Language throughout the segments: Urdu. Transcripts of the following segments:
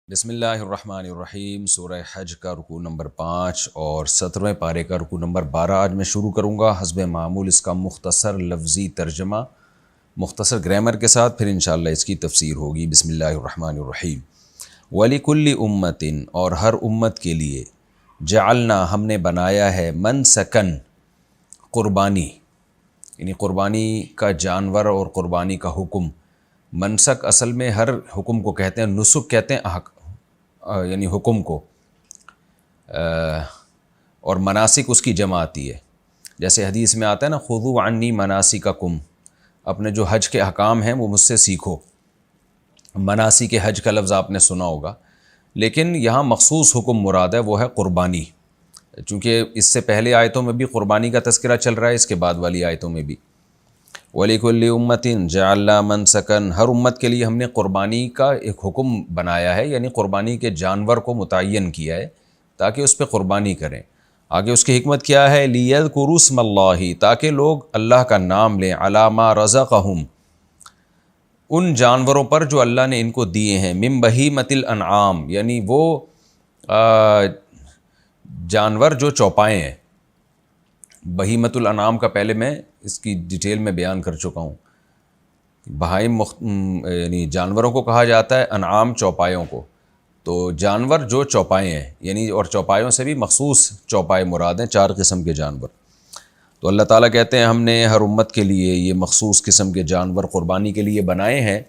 بسم اللہ الرحمن الرحیم۔ سورہ حج کا رکوع نمبر 5 اور 17ویں پارے کا رکوع نمبر 12 آج میں شروع کروں گا۔ حسب معمول اس کا مختصر لفظی ترجمہ مختصر گرامر کے ساتھ، پھر انشاءاللہ اس کی تفسیر ہوگی۔ بسم اللہ الرحمن الرحیم۔ وَلِكُلِّ أُمَّةٍ اور ہر امت کے لیے، جعلنا ہم نے بنایا ہے، منسکن قربانی، یعنی قربانی کا جانور اور قربانی کا حکم۔ منسک اصل میں ہر حکم کو کہتے ہیں، نسک کہتے ہیں یعنی حکم کو، اور مناسک اس کی جمع آتی ہے۔ جیسے حدیث میں آتا ہے نا، خذوا عنی مناسککم، اپنے جو حج کے احکام ہیں وہ مجھ سے سیکھو۔ مناسک حج کا لفظ آپ نے سنا ہوگا، لیکن یہاں مخصوص حکم مراد ہے، وہ ہے قربانی، چونکہ اس سے پہلے آیتوں میں بھی قربانی کا تذکرہ چل رہا ہے، اس کے بعد والی آیتوں میں بھی۔ وَلِكُلِّ أُمَّةٍ جَعَلْنَا مَنْسَكًا، ہر امت کے لیے ہم نے قربانی کا ایک حکم بنایا ہے، یعنی قربانی کے جانور کو متعین کیا ہے تاکہ اس پہ قربانی کریں۔ آگے اس کی حکمت کیا ہے؟ لِيَذْكُرُوا اسْمَ اللَّهِ، تاکہ لوگ اللہ کا نام لیں، عَلَىٰ مَا رَزَقَهُمْ، ان جانوروں پر جو اللہ نے ان کو دیے ہیں، مِن بہیمۃ الانعام، یعنی وہ جانور جو چوپائے ہیں۔ بہیمۃ الانعام کا پہلے میں اس کی ڈیٹیل میں بیان کر چکا ہوں۔ بہائم یعنی جانوروں کو کہا جاتا ہے، انعام چوپایوں کو۔ تو جانور جو چوپائے ہیں، یعنی اور چوپایوں سے بھی مخصوص چوپائے مراد ہیں، 4 قسم کے جانور۔ تو اللہ تعالیٰ کہتے ہیں ہم نے ہر امت کے لیے یہ مخصوص قسم کے جانور قربانی کے لیے بنائے ہیں،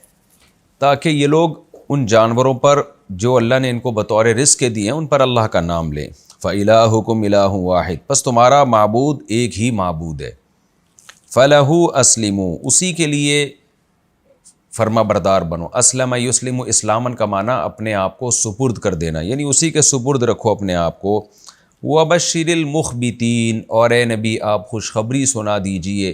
تاکہ یہ لوگ ان جانوروں پر جو اللہ نے ان کو بطور رزق کے دیے ہیں ان پر اللہ کا نام لیں۔ فَإِلَٰهُكُمْ إِلَٰهٌ وَاحِدٌ، پس تمہارا معبود ایک ہی معبود ہے۔ فَلَهُ أَسْلِمُوا، اسی کے لیے فرما بردار بنو۔ اسلم یسلم، اسلامن کا معنی اپنے آپ کو سپرد کر دینا، یعنی اسی کے سپرد رکھو اپنے آپ کو۔ وَبَشِّرِ الْمُخْبِتِينَ، اور اے نبی آپ خوشخبری سنا دیجئے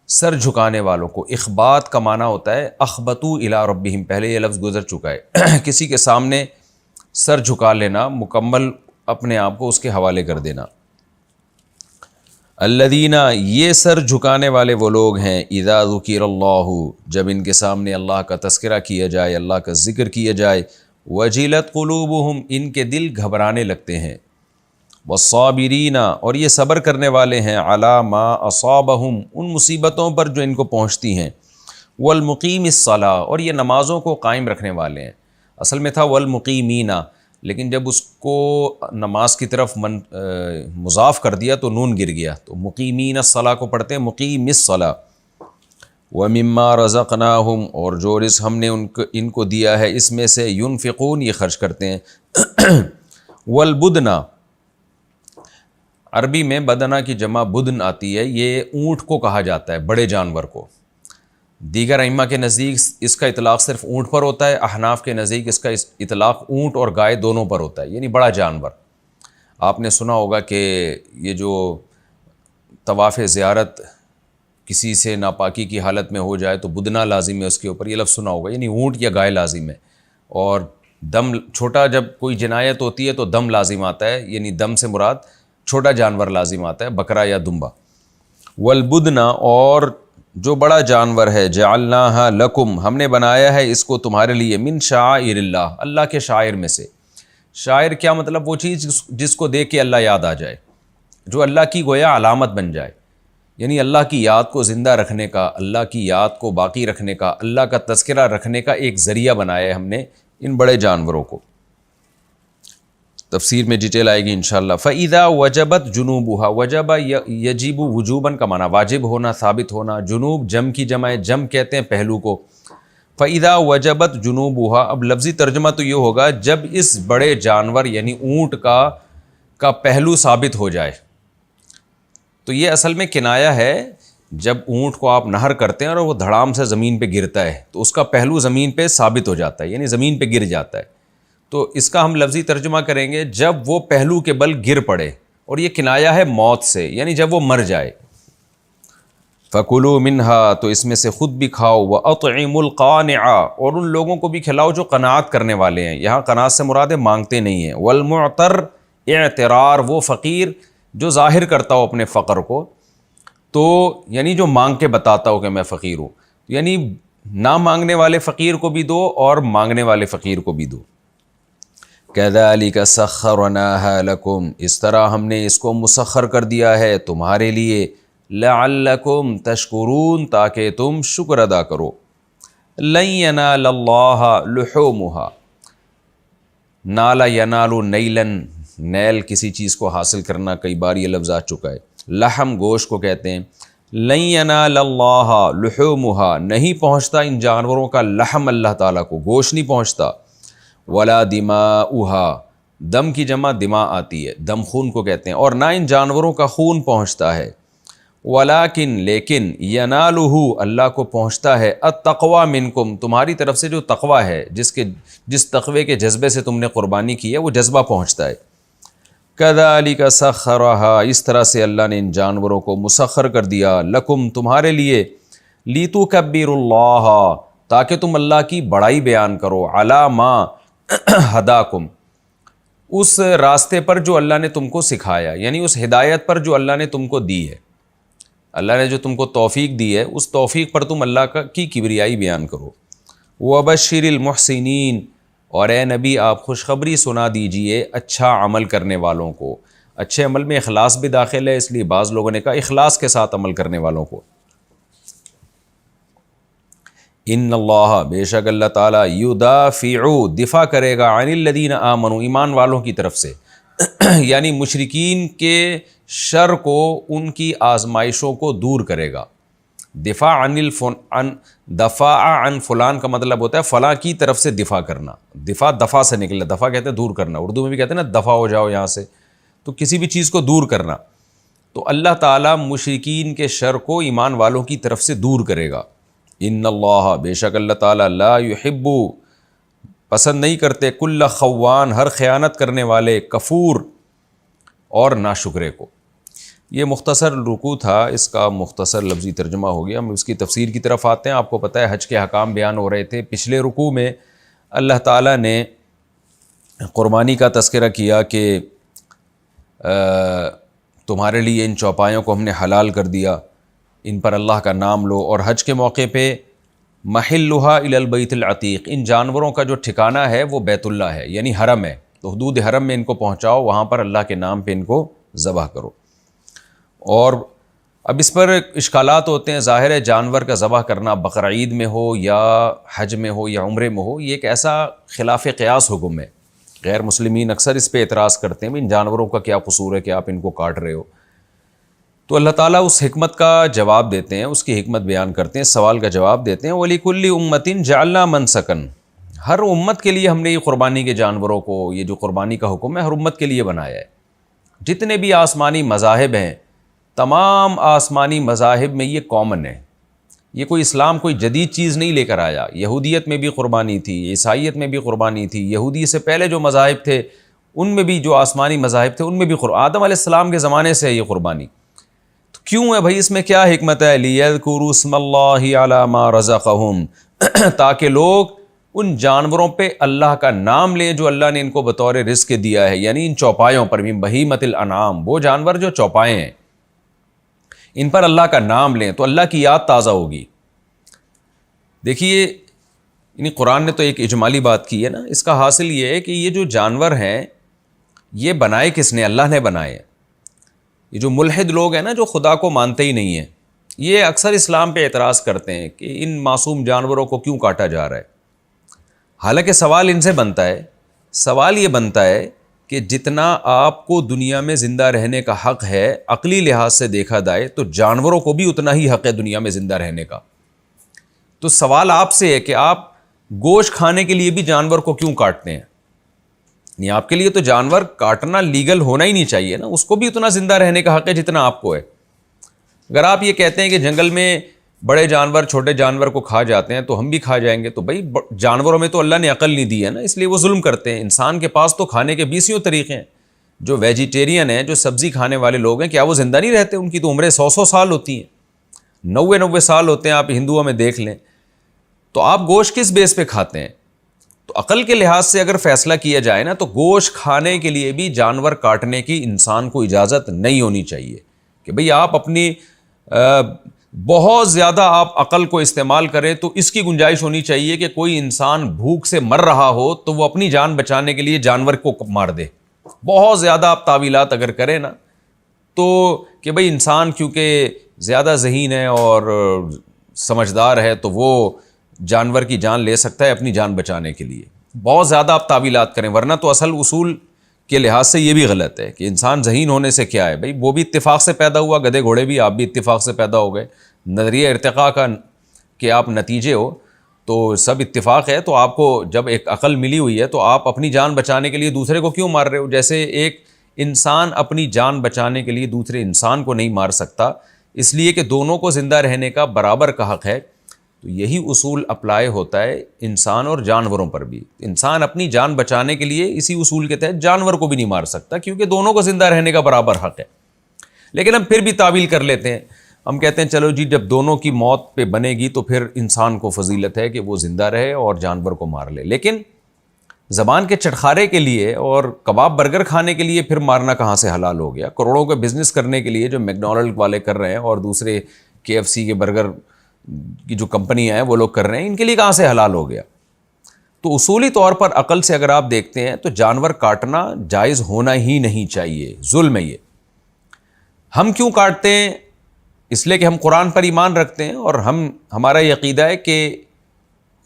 سر جھکانے والوں کو۔ اخبات کا معنی ہوتا ہے اخبتوا الی ربہم، پہلے یہ لفظ گزر چکا ہے، کسی کے سامنے سر جھکا لینا، مکمل اپنے آپ کو اس کے حوالے کر دینا۔ الذین، یہ سر جھکانے والے وہ لوگ ہیں، اذا ذکر اللہ، جب ان کے سامنے اللہ کا تذکرہ کیا جائے، اللہ کا ذکر کیا جائے، وجلت قلوبہم، ان کے دل گھبرانے لگتے ہیں، والصابرین، اور یہ صبر کرنے والے ہیں، علی ما اصابہم، ان مصیبتوں پر جو ان کو پہنچتی ہیں، والمقیم الصلاۃ، اور یہ نمازوں کو قائم رکھنے والے ہیں۔ اصل میں تھا والمقیمین، لیکن جب اس کو نماز کی طرف مضاف کر دیا تو نون گر گیا، تو مقیمین الصلاۃ کو پڑھتے ہیں مقیم الصلاۃ۔ وَمِمَّا رَزَقْنَاهُمْ، اور جو رزق ہم نے ان کو دیا ہے اس میں سے، ينفقون، یہ خرچ کرتے ہیں۔ والبدن، عربی میں بدنہ کی جمع بدن آتی ہے، یہ اونٹ کو کہا جاتا ہے، بڑے جانور کو۔ دیگر ائمہ کے نزدیک اس کا اطلاق صرف اونٹ پر ہوتا ہے، احناف کے نزدیک اس کا اطلاق اونٹ اور گائے دونوں پر ہوتا ہے، یعنی بڑا جانور۔ آپ نے سنا ہوگا کہ یہ جو طواف زیارت کسی سے ناپاکی کی حالت میں ہو جائے تو بدنہ لازم ہے اس کے اوپر، یہ لفظ سنا ہوگا، یعنی اونٹ یا گائے لازم ہے۔ اور دم، چھوٹا جب کوئی جنایت ہوتی ہے تو دم لازم آتا ہے، یعنی دم سے مراد چھوٹا جانور لازم آتا ہے، بکرا یا دمبا۔ والبدن، اور جو بڑا جانور ہے، جعلناہا لکم، ہم نے بنایا ہے اس کو تمہارے لیے، من شعائر اللہ، اللہ کے شعائر میں سے۔ شاعر کیا مطلب؟ وہ چیز جس کو دیکھ کے اللہ یاد آ جائے، جو اللہ کی گویا علامت بن جائے، یعنی اللہ کی یاد کو زندہ رکھنے کا، اللہ کی یاد کو باقی رکھنے کا، اللہ کا تذکرہ رکھنے کا ایک ذریعہ بنایا ہے ہم نے ان بڑے جانوروں کو۔ تفسیر میں ڈیٹیل آئے گی انشاءاللہ۔ فَإِذَا وَجَبَتْ جُنُوبُهَا، وجب یجب وجوباً کا معنی واجب ہونا، ثابت ہونا۔ جنوب جم کی جمع ہے، جم کہتے ہیں پہلو کو۔ فَإِذَا وَجَبَتْ جُنُوبُهَا، اب لفظی ترجمہ تو یہ ہوگا جب اس بڑے جانور یعنی اونٹ کا پہلو ثابت ہو جائے۔ تو یہ اصل میں کنایا ہے، جب اونٹ کو آپ نہر کرتے ہیں اور وہ دھڑام سے زمین پہ گرتا ہے تو اس کا پہلو زمین پہ ثابت ہو جاتا ہے، یعنی زمین پہ گر جاتا ہے۔ تو اس کا ہم لفظی ترجمہ کریں گے جب وہ پہلو کے بل گر پڑے، اور یہ کنایا ہے موت سے، یعنی جب وہ مر جائے۔ فَكُلُوا مِنْهَا، تو اس میں سے خود بھی کھاؤ، وَأَطْعِمُوا الْقَانِعَ، اور ان لوگوں کو بھی کھلاؤ جو قناعت کرنے والے ہیں، یہاں قناعت سے مراد ہے مانگتے نہیں ہیں۔ وَالْمُعْتَرْ، اعترار، وہ فقیر جو ظاہر کرتا ہو اپنے فقر کو، تو یعنی جو مانگ کے بتاتا ہو کہ میں فقیر ہوں، یعنی نہ مانگنے والے فقیر کو بھی دو اور مانگنے والے فقیر کو بھی دو۔ کذالک سخرناها لکم، اس طرح ہم نے اس کو مسخر کر دیا ہے تمہارے لیے، لعلکم تشکرون، تاکہ تم شکر ادا کرو۔ لن ینال اللہ لحومها، نالا ینال نیلن، نیل کسی چیز کو حاصل کرنا، کئی بار یہ لفظ آ چکا ہے، لحم گوشت کو کہتے ہیں۔ لن ینال اللہ لحومها، نہیں پہنچتا ان جانوروں کا لحم اللہ تعالیٰ کو، گوشت نہیں پہنچتا۔ ولا دماؤها، دم کی جمع دماء آتی ہے، دم خون کو کہتے ہیں، اور نہ ان جانوروں کا خون پہنچتا ہے۔ ولیکن، لیکن، ینالہ، اللہ کو پہنچتا ہے، التقوی منکم، تمہاری طرف سے جو تقوی ہے، جس تقوی کے جذبے سے تم نے قربانی کی ہے وہ جذبہ پہنچتا ہے۔ کذالک سخرھا، اس طرح سے اللہ نے ان جانوروں کو مسخر کر دیا، لکم، تمہارے لیے، لتکبروا اللہ، تاکہ تم اللہ کی بڑائی بیان کرو، علی ما ہداکم، اس راستے پر جو اللہ نے تم کو سکھایا، یعنی اس ہدایت پر جو اللہ نے تم کو دی ہے، اللہ نے جو تم کو توفیق دی ہے، اس توفیق پر تم اللہ کی کبریائی بیان کرو۔ وبشر المحسنین، اور اے نبی آپ خوشخبری سنا دیجئے اچھا عمل کرنے والوں کو۔ اچھے عمل میں اخلاص بھی داخل ہے، اس لیے بعض لوگوں نے کہا اخلاص کے ساتھ عمل کرنے والوں کو۔ ان اللہ، بے شک اللہ تعالیٰ، یدافع، دفاع کرے گا، عن الذین آمنوا، ایمان والوں کی طرف سے، یعنی مشرکین کے شر کو، ان کی آزمائشوں کو دور کرے گا۔ دفاع دفاع عن فلان کا مطلب ہوتا ہے فلاں کی طرف سے دفاع کرنا، دفاع سے نکلا، دفاع کہتے ہیں دور کرنا، اردو میں بھی کہتے ہیں نا دفاع ہو جاؤ یہاں سے، تو کسی بھی چیز کو دور کرنا۔ تو اللہ تعالیٰ مشرکین کے شر کو ایمان والوں کی طرف سے دور کرے گا۔ ان اللہ، بے شک اللہ تعالیٰ، لا یحب، پسند نہیں کرتے، کل خوان، ہر خیانت کرنے والے، کفور، اور ناشکرے کو۔ یہ مختصر رکوع تھا، اس کا مختصر لفظی ترجمہ ہو گیا۔ ہم اس کی تفسیر کی طرف آتے ہیں۔ آپ کو پتہ ہے حج کے احکام بیان ہو رہے تھے۔ پچھلے رکوع میں اللہ تعالیٰ نے قربانی کا تذکرہ کیا کہ تمہارے لیے ان چوپایوں کو ہم نے حلال کر دیا، ان پر اللہ کا نام لو، اور حج کے موقع پہ محلھا الی البیت العتیق، ان جانوروں کا جو ٹھکانہ ہے وہ بیت اللہ ہے، یعنی حرم ہے، تو حدود حرم میں ان کو پہنچاؤ، وہاں پر اللہ کے نام پہ ان کو ذبح کرو۔ اور اب اس پر اشکالات ہوتے ہیں۔ ظاہر ہے جانور کا ذبح کرنا بقرعید میں ہو یا حج میں ہو یا عمرے میں ہو، یہ ایک ایسا خلاف قیاس حکم ہے۔ غیر مسلمین اکثر اس پہ اعتراض کرتے ہیں، ان جانوروں کا کیا قصور ہے کہ آپ ان کو کاٹ رہے ہو؟ تو اللہ تعالیٰ اس حکمت کا جواب دیتے ہیں، اس کی حکمت بیان کرتے ہیں، سوال کا جواب دیتے ہیں۔ وَلِكُلِّ أُمَّةٍ جَعَلْنَا مَنْسَكًا، ہر امت کے لیے ہم نے یہ قربانی کے جانوروں کو، یہ جو قربانی کا حکم ہے ہر امت کے لیے بنایا ہے۔ جتنے بھی آسمانی مذاہب ہیں، تمام آسمانی مذاہب میں یہ کامن ہے، یہ کوئی اسلام کوئی جدید چیز نہیں لے کر آیا۔ یہودیت میں بھی قربانی تھی، عیسائیت میں بھی قربانی تھی، یہودی سے پہلے جو مذاہب تھے ان میں بھی، جو آسمانی مذاہب تھے ان میں بھی آدم علیہ السلام کے زمانے سے ہے یہ قربانی۔ تو کیوں ہے بھائی، اس میں کیا حکمت ہے؟ لِيَذْكُرُوا اسْمَ اللَّهِ عَلَى مَا رَزَقَهُمْ، تاکہ لوگ ان جانوروں پہ اللہ کا نام لیں جو اللہ نے ان کو بطور رزق دیا ہے، یعنی ان چوپایوں پر بھی، بہیمۃ الانعام، وہ جانور جو چوپائے ہیں ان پر اللہ کا نام لیں تو اللہ کی یاد تازہ ہوگی۔ دیکھیے، یعنی قرآن نے تو ایک اجمالی بات کی ہے نا، اس کا حاصل یہ ہے کہ یہ جو جانور ہیں یہ بنائے کس نے؟ اللہ نے بنائے ہیں۔ یہ جو ملحد لوگ ہیں نا، جو خدا کو مانتے ہی نہیں ہیں، یہ اکثر اسلام پہ اعتراض کرتے ہیں کہ ان معصوم جانوروں کو کیوں کاٹا جا رہا ہے۔ حالانکہ سوال ان سے بنتا ہے، سوال یہ بنتا ہے کہ جتنا آپ کو دنیا میں زندہ رہنے کا حق ہے عقلی لحاظ سے دیکھا جائے، تو جانوروں کو بھی اتنا ہی حق ہے دنیا میں زندہ رہنے کا۔ تو سوال آپ سے ہے کہ آپ گوشت کھانے کے لیے بھی جانور کو کیوں کاٹتے ہیں؟ نہیں، آپ کے لیے تو جانور کاٹنا لیگل ہونا ہی نہیں چاہیے نا، اس کو بھی اتنا زندہ رہنے کا حق ہے جتنا آپ کو ہے۔ اگر آپ یہ کہتے ہیں کہ جنگل میں بڑے جانور چھوٹے جانور کو کھا جاتے ہیں تو ہم بھی کھا جائیں گے، تو بھائی جانوروں میں تو اللہ نے عقل نہیں دی ہے نا، اس لیے وہ ظلم کرتے ہیں۔ انسان کے پاس تو کھانے کے 20 طریقے ہیں۔ جو ویجیٹیرین ہیں، جو سبزی کھانے والے لوگ ہیں، کیا وہ زندہ نہیں رہتے؟ ان کی تو عمریں 100 سال ہوتی ہیں، 90 سال ہوتے ہیں، آپ ہندوؤں میں دیکھ لیں۔ تو آپ گوشت کس بیس پہ کھاتے ہیں؟ تو عقل کے لحاظ سے اگر فیصلہ کیا جائے نا، تو گوشت کھانے کے لیے بھی جانور کاٹنے کی انسان کو اجازت نہیں ہونی چاہیے کہ بھئی آپ اپنی بہت زیادہ آپ عقل کو استعمال کریں تو اس کی گنجائش ہونی چاہیے کہ کوئی انسان بھوک سے مر رہا ہو تو وہ اپنی جان بچانے کے لیے جانور کو مار دے. بہت زیادہ آپ تعویلات اگر کریں نا تو کہ بھئی انسان کیونکہ زیادہ ذہین ہے اور سمجھدار ہے تو وہ جانور کی جان لے سکتا ہے اپنی جان بچانے کے لیے. بہت زیادہ آپ تعویلات کریں، ورنہ تو اصل اصول کے لحاظ سے یہ بھی غلط ہے کہ انسان ذہین ہونے سے کیا ہے. بھئی وہ بھی اتفاق سے پیدا ہوا، گدھے گھوڑے بھی، آپ بھی اتفاق سے پیدا ہو گئے. نظریہ ارتقاء کا کہ آپ نتیجے ہو تو سب اتفاق ہے. تو آپ کو جب ایک عقل ملی ہوئی ہے تو آپ اپنی جان بچانے کے لیے دوسرے کو کیوں مار رہے ہو؟ جیسے ایک انسان اپنی جان بچانے کے لیے دوسرے انسان کو نہیں مار سکتا اس لیے کہ دونوں کو زندہ رہنے کا برابر کا حق ہے، تو یہی اصول اپلائی ہوتا ہے انسان اور جانوروں پر بھی. انسان اپنی جان بچانے کے لیے اسی اصول کے تحت جانور کو بھی نہیں مار سکتا کیونکہ دونوں کو زندہ رہنے کا برابر حق ہے. لیکن ہم پھر بھی تعویل کر لیتے ہیں، ہم کہتے ہیں چلو جی جب دونوں کی موت پہ بنے گی تو پھر انسان کو فضیلت ہے کہ وہ زندہ رہے اور جانور کو مار لے. لیکن زبان کے چٹخارے کے لیے اور کباب برگر کھانے کے لیے پھر مارنا کہاں سے حلال ہو گیا؟ کروڑوں کا بزنس کرنے کے لیے جو میکڈونلڈ والے کر رہے ہیں اور دوسرے KFC کے برگر کی جو کمپنیاں ہیں وہ لوگ کر رہے ہیں، ان کے لیے کہاں سے حلال ہو گیا؟ تو اصولی طور پر عقل سے اگر آپ دیکھتے ہیں تو جانور کاٹنا جائز ہونا ہی نہیں چاہیے، ظلم ہے یہ. ہم کیوں کاٹتے ہیں؟ اس لیے کہ ہم قرآن پر ایمان رکھتے ہیں اور ہمارا یہ عقیدہ ہے کہ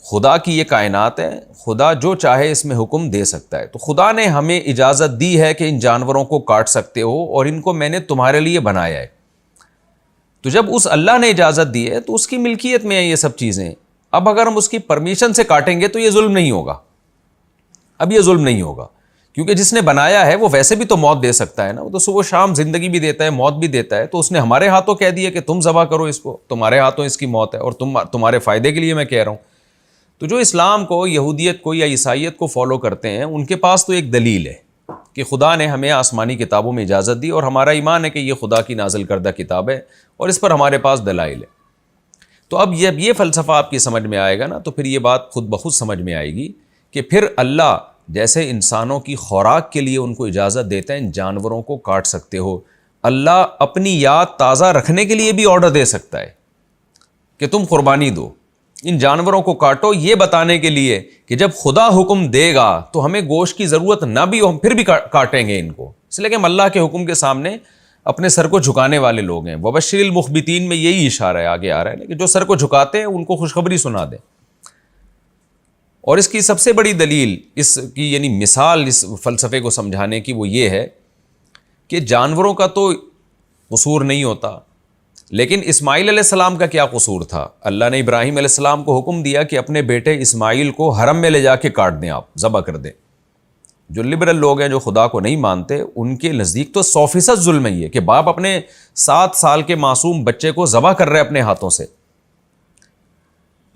خدا کی یہ کائنات ہے، خدا جو چاہے اس میں حکم دے سکتا ہے. تو خدا نے ہمیں اجازت دی ہے کہ ان جانوروں کو کاٹ سکتے ہو اور ان کو میں نے تمہارے لیے بنایا ہے. تو جب اس اللہ نے اجازت دی ہے تو اس کی ملکیت میں ہیں یہ سب چیزیں. اب اگر ہم اس کی پرمیشن سے کاٹیں گے تو یہ ظلم نہیں ہوگا. اب یہ ظلم نہیں ہوگا کیونکہ جس نے بنایا ہے وہ ویسے بھی تو موت دے سکتا ہے نا، وہ تو صبح شام زندگی بھی دیتا ہے، موت بھی دیتا ہے. تو اس نے ہمارے ہاتھوں کہہ دیا کہ تم ذبح کرو اس کو، تمہارے ہاتھوں اس کی موت ہے اور تمہارے فائدے کے لیے میں کہہ رہا ہوں. تو جو اسلام کو، یہودیت کو یا عیسائیت کو فالو کرتے ہیں ان کے پاس تو ایک دلیل ہے کہ خدا نے ہمیں آسمانی کتابوں میں اجازت دی اور ہمارا ایمان ہے کہ یہ خدا کی نازل کردہ کتاب ہے اور اس پر ہمارے پاس دلائل ہے. تو اب یہ فلسفہ آپ کی سمجھ میں آئے گا نا تو پھر یہ بات خود بخود سمجھ میں آئے گی کہ پھر اللہ جیسے انسانوں کی خوراک کے لیے ان کو اجازت دیتا ہے ان جانوروں کو کاٹ سکتے ہو، اللہ اپنی یاد تازہ رکھنے کے لیے بھی آرڈر دے سکتا ہے کہ تم قربانی دو، ان جانوروں کو کاٹو، یہ بتانے کے لیے کہ جب خدا حکم دے گا تو ہمیں گوشت کی ضرورت نہ بھی ہو ہم پھر بھی کاٹیں گے ان کو، اس لیے کہ ہم اللہ کے حکم کے سامنے اپنے سر کو جھکانے والے لوگ ہیں. وبشر المخبتین میں یہی اشارہ ہے، آگے آ رہا ہے لیکن جو سر کو جھکاتے ہیں ان کو خوشخبری سنا دیں. اور اس کی سب سے بڑی دلیل اس کی یعنی مثال اس فلسفے کو سمجھانے کی وہ یہ ہے کہ جانوروں کا تو قصور نہیں ہوتا، لیکن اسماعیل علیہ السلام کا کیا قصور تھا؟ اللہ نے ابراہیم علیہ السلام کو حکم دیا کہ اپنے بیٹے اسماعیل کو حرم میں لے جا کے کاٹ دیں، آپ ذبح کر دیں. جو لبرل لوگ ہیں جو خدا کو نہیں مانتے ان کے نزدیک تو 100% ظلم ہے یہ کہ باپ اپنے 7 سال کے معصوم بچے کو ذبح کر رہے اپنے ہاتھوں سے.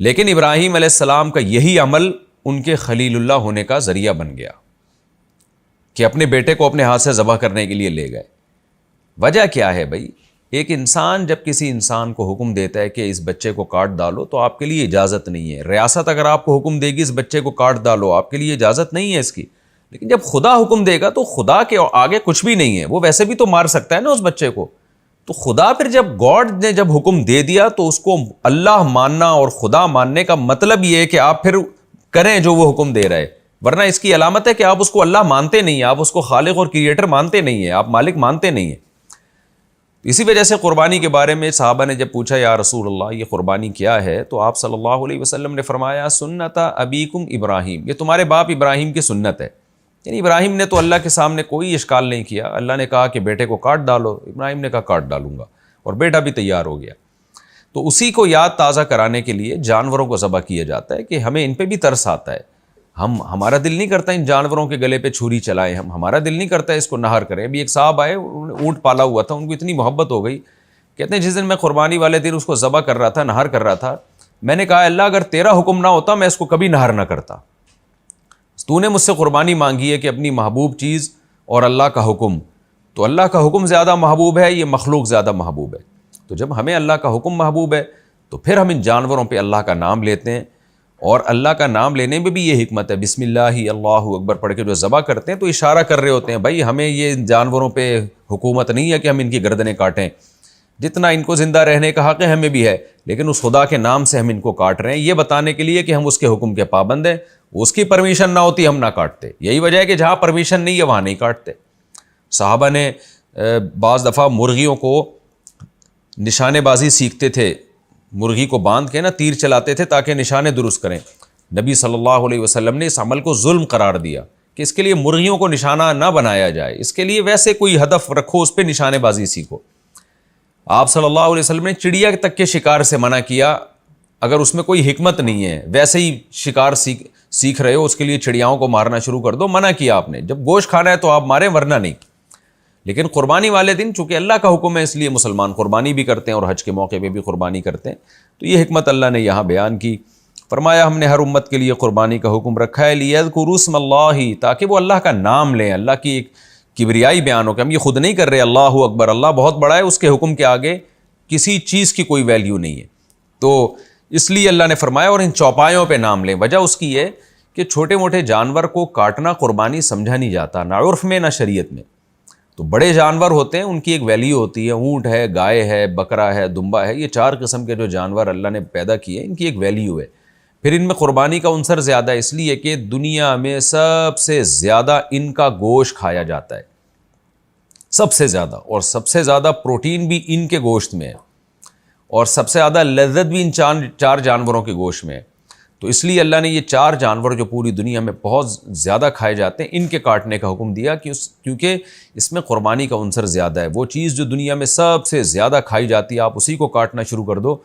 لیکن ابراہیم علیہ السلام کا یہی عمل ان کے خلیل اللہ ہونے کا ذریعہ بن گیا کہ اپنے بیٹے کو اپنے ہاتھ سے ذبح کرنے کے لیے لے گئے. وجہ کیا ہے بھائی؟ ایک انسان جب کسی انسان کو حکم دیتا ہے کہ اس بچے کو کاٹ ڈالو تو آپ کے لیے اجازت نہیں ہے. ریاست اگر آپ کو حکم دے گی اس بچے کو کاٹ ڈالو، آپ کے لیے اجازت نہیں ہے اس کی. لیکن جب خدا حکم دے گا تو خدا کے آگے کچھ بھی نہیں ہے، وہ ویسے بھی تو مار سکتا ہے نا اس بچے کو. تو خدا پھر جب گاڈ نے جب حکم دے دیا تو اس کو اللہ ماننا اور خدا ماننے کا مطلب یہ ہے کہ آپ پھر کریں جو وہ حکم دے رہے، ورنہ اس کی علامت ہے کہ آپ اس کو اللہ مانتے نہیں ہیں، آپ اس کو خالق اور کریٹر مانتے نہیں ہیں، آپ مالک مانتے نہیں ہیں. اسی وجہ سے قربانی کے بارے میں صحابہ نے جب پوچھا یا رسول اللہ یہ قربانی کیا ہے تو آپ صلی اللہ علیہ وسلم نے فرمایا سنت ابیکم ابراہیم، یہ تمہارے باپ ابراہیم کی سنت ہے. یعنی ابراہیم نے تو اللہ کے سامنے کوئی اشکال نہیں کیا، اللہ نے کہا کہ بیٹے کو کاٹ ڈالو، ابراہیم نے کہا کاٹ ڈالوں گا اور بیٹا بھی تیار ہو گیا. تو اسی کو یاد تازہ کرانے کے لیے جانوروں کو ذبح کیا جاتا ہے کہ ہمیں ان پہ بھی ترس آتا ہے. ہمارا دل نہیں کرتا ان جانوروں کے گلے پہ چھری چلائیں، ہمارا دل نہیں کرتا اس کو نہر کریں. ابھی ایک صاحب آئے، اونٹ پالا ہوا تھا، ان کو اتنی محبت ہو گئی، کہتے ہیں جس دن میں قربانی والے دن اس کو ذبح کر رہا تھا، نہر کر رہا تھا، میں نے کہا اللہ اگر تیرا حکم نہ ہوتا میں اس کو کبھی نہر نہ کرتا. تو نے مجھ سے قربانی مانگی ہے کہ اپنی محبوب چیز اور اللہ کا حکم، تو اللہ کا حکم زیادہ محبوب ہے، یہ مخلوق زیادہ محبوب ہے. تو جب ہمیں اللہ کا حکم محبوب ہے تو پھر ہم ان جانوروں پہ اللہ کا نام لیتے ہیں، اور اللہ کا نام لینے میں بھی یہ حکمت ہے، بسم اللہ اللہ اکبر پڑھ کے جو ذبح کرتے ہیں تو اشارہ کر رہے ہوتے ہیں بھائی ہمیں یہ جانوروں پہ حکومت نہیں ہے کہ ہم ان کی گردنیں کاٹیں، جتنا ان کو زندہ رہنے کا حق ہے ہمیں بھی ہے، لیکن اس خدا کے نام سے ہم ان کو کاٹ رہے ہیں، یہ بتانے کے لیے کہ ہم اس کے حکم کے پابند ہیں، اس کی پرمیشن نہ ہوتی ہم نہ کاٹتے۔ یہی وجہ ہے کہ جہاں پرمیشن نہیں ہے وہاں نہیں کاٹتے۔ صحابہ نے بعض دفعہ مرغیوں کو نشانے بازی سیکھتے تھے، مرغی کو باندھ کے نا تیر چلاتے تھے تاکہ نشانے درست کریں۔ نبی صلی اللہ علیہ وسلم نے اس عمل کو ظلم قرار دیا کہ اس کے لیے مرغیوں کو نشانہ نہ بنایا جائے، اس کے لیے ویسے کوئی ہدف رکھو، اس پہ نشانے بازی سیکھو۔ آپ صلی اللہ علیہ وسلم نے چڑیا تک کے شکار سے منع کیا، اگر اس میں کوئی حکمت نہیں ہے، ویسے ہی شکار سیکھ رہے ہو، اس کے لیے چڑیاؤں کو مارنا شروع کر دو، منع کیا آپ نے۔ جب گوشت کھانا ہے تو آپ ماریں، ورنہ نہیں۔ لیکن قربانی والے دن چونکہ اللہ کا حکم ہے، اس لیے مسلمان قربانی بھی کرتے ہیں اور حج کے موقع پہ بھی قربانی کرتے ہیں، تو یہ حکمت اللہ نے یہاں بیان کی۔ فرمایا ہم نے ہر امت کے لیے قربانی کا حکم رکھا ہے، لیذکروا اسم اللہ، تاکہ وہ اللہ کا نام لیں، اللہ کی ایک کبریائی بیان ہو کہ ہم یہ خود نہیں کر رہے، اللہ اکبر، اللہ بہت بڑا ہے، اس کے حکم کے آگے کسی چیز کی کوئی ویلیو نہیں ہے۔ تو اس لیے اللہ نے فرمایا اور ان چوپایوں پہ نام لیں۔ وجہ اس کی ہے کہ چھوٹے موٹے جانور کو کاٹنا قربانی سمجھا نہیں جاتا، نہ عرف میں نہ شریعت میں۔ تو بڑے جانور ہوتے ہیں، ان کی ایک ویلیو ہوتی ہے، اونٹ ہے، گائے ہے، بکرا ہے، دمبا ہے، یہ 4 قسم کے جو جانور اللہ نے پیدا کیے ان کی ایک ویلیو ہے۔ پھر ان میں قربانی کا عنصر زیادہ ہے، اس لیے کہ دنیا میں سب سے زیادہ ان کا گوشت کھایا جاتا ہے، سب سے زیادہ، اور سب سے زیادہ پروٹین بھی ان کے گوشت میں ہے، اور سب سے زیادہ لذت بھی ان 4 جانوروں کے گوشت میں ہے۔ تو اس لیے اللہ نے یہ 4 جانور جو پوری دنیا میں بہت زیادہ کھائے جاتے ہیں، ان کے کاٹنے کا حکم دیا، کیونکہ اس میں قربانی کا عنصر زیادہ ہے۔ وہ چیز جو دنیا میں سب سے زیادہ کھائی جاتی ہے، آپ اسی کو کاٹنا شروع کر دو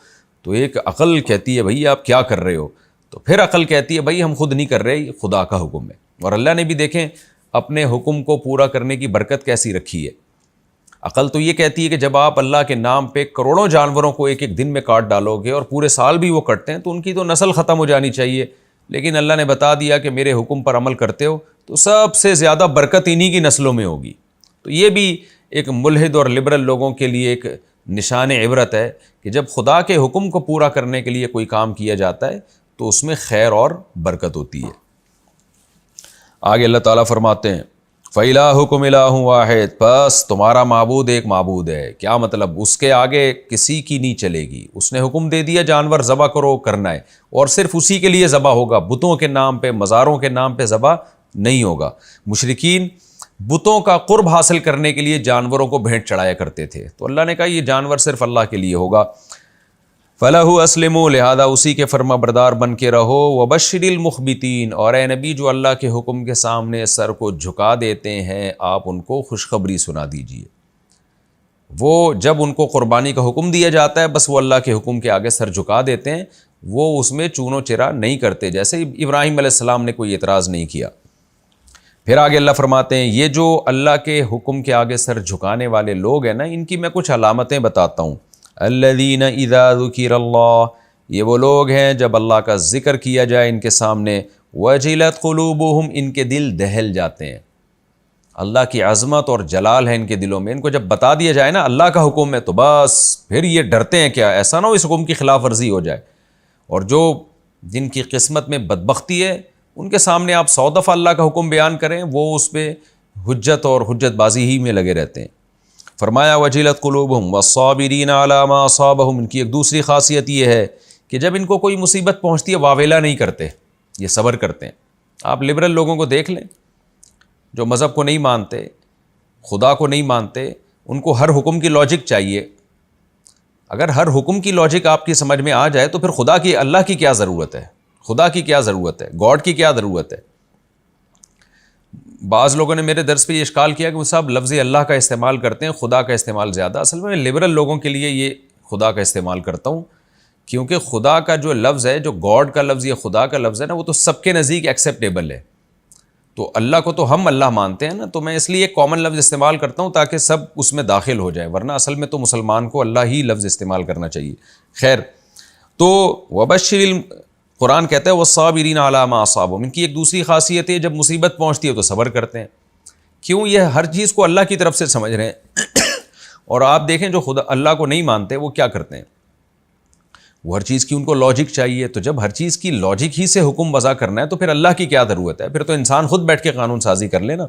تو ایک عقل کہتی ہے بھئی آپ کیا کر رہے ہو، تو پھر عقل کہتی ہے بھئی ہم خود نہیں کر رہے، یہ خدا کا حکم ہے۔ اور اللہ نے بھی دیکھیں اپنے حکم کو پورا کرنے کی برکت کیسی رکھی ہے۔ عقل تو یہ کہتی ہے کہ جب آپ اللہ کے نام پہ کروڑوں جانوروں کو ایک دن میں کاٹ ڈالو گے اور پورے سال بھی وہ کٹتے ہیں تو ان کی تو نسل ختم ہو جانی چاہیے، لیکن اللہ نے بتا دیا کہ میرے حکم پر عمل کرتے ہو تو سب سے زیادہ برکت انہی کی نسلوں میں ہوگی۔ تو یہ بھی ایک ملحد اور لبرل لوگوں کے لیے ایک نشان عبرت ہے کہ جب خدا کے حکم کو پورا کرنے کے لیے کوئی کام کیا جاتا ہے تو اس میں خیر اور برکت ہوتی ہے۔ آگے اللہ تعالیٰ فرماتے ہیں فَإِلَٰهُكُمْ إِلَٰهٌ وَاحِدٌ، بس تمہارا معبود ایک معبود ہے۔ کیا مطلب؟ اس کے آگے کسی کی نہیں چلے گی، اس نے حکم دے دیا جانور ذبح کرو، کرنا ہے، اور صرف اسی کے لیے ذبح ہوگا، بتوں کے نام پہ، مزاروں کے نام پہ ذبح نہیں ہوگا۔ مشرکین بتوں کا قرب حاصل کرنے کے لیے جانوروں کو بھیٹ چڑھایا کرتے تھے، تو اللہ نے کہا یہ جانور صرف اللہ کے لیے ہوگا۔ فَلَهُ أَسْلِمُوا، لہذا اسی کے فرما بردار بن کے رہو۔ وَبَشِّرِ الْمُخْبِتِينَ، اور اے نبی جو اللہ کے حکم کے سامنے سر کو جھکا دیتے ہیں آپ ان کو خوشخبری سنا دیجئے۔ وہ جب ان کو قربانی کا حکم دیا جاتا ہے بس وہ اللہ کے حکم کے آگے سر جھکا دیتے ہیں، وہ اس میں چون و چرا نہیں کرتے، جیسے ابراہیم علیہ السلام نے کوئی اعتراض نہیں کیا۔ پھر آگے اللہ فرماتے ہیں یہ جو اللہ کے حکم کے آگے سر جھکانے والے لوگ ہیں نا، ان کی میں کچھ علامتیں بتاتا ہوں۔ الذین اذا ذکر اللہ، یہ وہ لوگ ہیں جب اللہ کا ذکر کیا جائے ان کے سامنے، وجلت قلوبہم، ان کے دل دہل جاتے ہیں۔ اللہ کی عظمت اور جلال ہے ان کے دلوں میں، ان کو جب بتا دیا جائے نا اللہ کا حکم ہے تو بس پھر یہ ڈرتے ہیں، کیا ایسا نہ ہو اس حکم کی خلاف ورزی ہو جائے۔ اور جو جن کی قسمت میں بدبختی ہے ان کے سامنے آپ 100 دفعہ اللہ کا حکم بیان کریں، وہ اس پہ حجت اور حجت بازی ہی میں لگے رہتے ہیں۔ فرمایا وجلت قلوبہم والصابرین علی ما اصابہم، ان کی ایک دوسری خاصیت یہ ہے کہ جب ان کو کوئی مصیبت پہنچتی ہے واویلا نہیں کرتے، یہ صبر کرتے ہیں۔ آپ لبرل لوگوں کو دیکھ لیں جو مذہب کو نہیں مانتے، خدا کو نہیں مانتے، ان کو ہر حکم کی لاجک چاہیے۔ اگر ہر حکم کی لاجک آپ کی سمجھ میں آ جائے تو پھر خدا کی، اللہ کی کیا ضرورت ہے، خدا کی کیا ضرورت ہے، گاڈ کی کیا ضرورت ہے۔ بعض لوگوں نے میرے درس پہ یہ اشکال کیا کہ وہ صاحب لفظ اللہ کا استعمال کرتے ہیں، خدا کا استعمال زیادہ۔ اصل میں لبرل لوگوں کے لیے یہ خدا کا استعمال کرتا ہوں، کیونکہ خدا کا جو لفظ ہے، جو گاڈ کا لفظ یا خدا کا لفظ ہے نا، وہ تو سب کے نزدیک ایکسیپٹیبل ہے۔ تو اللہ کو تو ہم اللہ مانتے ہیں نا، تو میں اس لیے ایک کامن لفظ استعمال کرتا ہوں تاکہ سب اس میں داخل ہو جائے، ورنہ اصل میں تو مسلمان کو اللہ ہی لفظ استعمال کرنا چاہیے۔ خیر، تو وبشر، قرآن کہتا ہے والصابرین علی ما اصابہم، ان کی ایک دوسری خاصیت ہے جب مصیبت پہنچتی ہے تو صبر کرتے ہیں۔ کیوں؟ یہ ہر چیز کو اللہ کی طرف سے سمجھ رہے ہیں۔ اور آپ دیکھیں جو خدا اللہ کو نہیں مانتے وہ کیا کرتے ہیں، وہ ہر چیز کی ان کو لاجک چاہیے۔ تو جب ہر چیز کی لاجک ہی سے حکم وضع کرنا ہے تو پھر اللہ کی کیا ضرورت ہے، پھر تو انسان خود بیٹھ کے قانون سازی کر لینا۔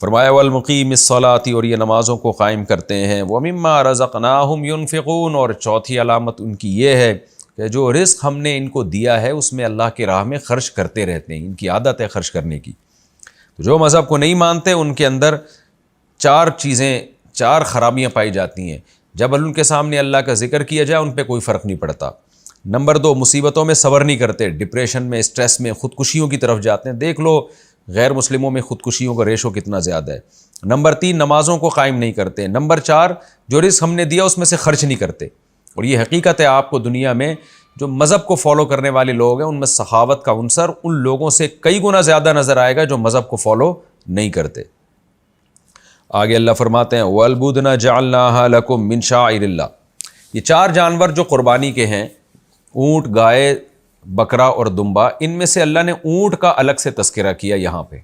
فرمایا والمقیم الصلاۃ، اور یہ نمازوں کو قائم کرتے ہیں، ومما رزقناہم ينفقون، اور چوتھی علامت ان کی یہ ہے کہ جو رزق ہم نے ان کو دیا ہے اس میں اللہ کی راہ میں خرچ کرتے رہتے ہیں، ان کی عادت ہے خرچ کرنے کی۔ تو جو مذہب کو نہیں مانتے ان کے اندر چار خرابیاں پائی جاتی ہیں۔ جب ان کے سامنے اللہ کا ذکر کیا جائے ان پہ کوئی فرق نہیں پڑتا۔ نمبر 2، مصیبتوں میں صبر نہیں کرتے، ڈپریشن میں، اسٹریس میں، خودکشیوں کی طرف جاتے ہیں۔ دیکھ لو غیر مسلموں میں خودکشیوں کا ریشو کتنا زیادہ ہے۔ نمبر 3، نمازوں کو قائم نہیں کرتے۔ نمبر 4، جو رزق ہم نے دیا اس میں سے خرچ نہیں کرتے۔ اور یہ حقیقت ہے، آپ کو دنیا میں جو مذہب کو فالو کرنے والے لوگ ہیں ان میں سخاوت کا عنصر ان لوگوں سے کئی گنا زیادہ نظر آئے گا جو مذہب کو فالو نہیں کرتے۔ آگے اللہ فرماتے ہیں وَالْبُدْنَ جَعَلْنَاهَا لَكُم مِّن شَعَائِرِ اللَّهِ، یہ 4 جانور جو قربانی کے ہیں، اونٹ، گائے، بکرا اور دمبا، ان میں سے اللہ نے اونٹ کا الگ سے تذکرہ کیا یہاں پہ،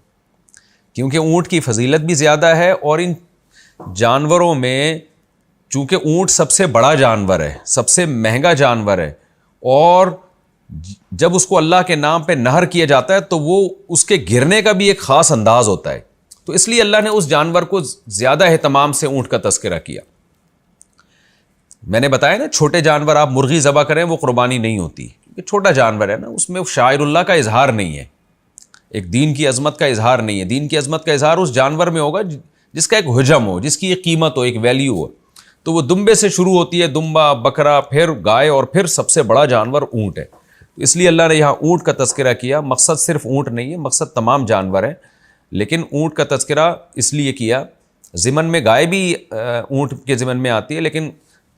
کیونکہ اونٹ کی فضیلت بھی زیادہ ہے، اور ان جانوروں میں چونکہ اونٹ سب سے بڑا جانور ہے، سب سے مہنگا جانور ہے، اور جب اس کو اللہ کے نام پہ نہر کیا جاتا ہے تو وہ اس کے گرنے کا بھی ایک خاص انداز ہوتا ہے، تو اس لیے اللہ نے اس جانور کو زیادہ اہتمام سے اونٹ کا تذکرہ کیا۔ میں نے بتایا نا، چھوٹے جانور آپ مرغی ذبح کریں وہ قربانی نہیں ہوتی، کیونکہ چھوٹا جانور ہے نا، اس میں شاعر اللہ کا اظہار نہیں ہے، ایک دین کی عظمت کا اظہار نہیں ہے۔ دین کی عظمت کا اظہار اس جانور میں ہوگا جس کا ایک حجم ہو، جس کی ایک قیمت ہو، ایک ویلیو ہو۔ تو وہ دمبے سے شروع ہوتی ہے، دمبا، بکرا، پھر گائے، اور پھر سب سے بڑا جانور اونٹ ہے۔ اس لیے اللہ نے یہاں اونٹ کا تذکرہ کیا۔ مقصد صرف اونٹ نہیں ہے، مقصد تمام جانور ہیں، لیکن اونٹ کا تذکرہ اس لیے کیا۔ ضمن میں گائے بھی اونٹ کے ضمن میں آتی ہے، لیکن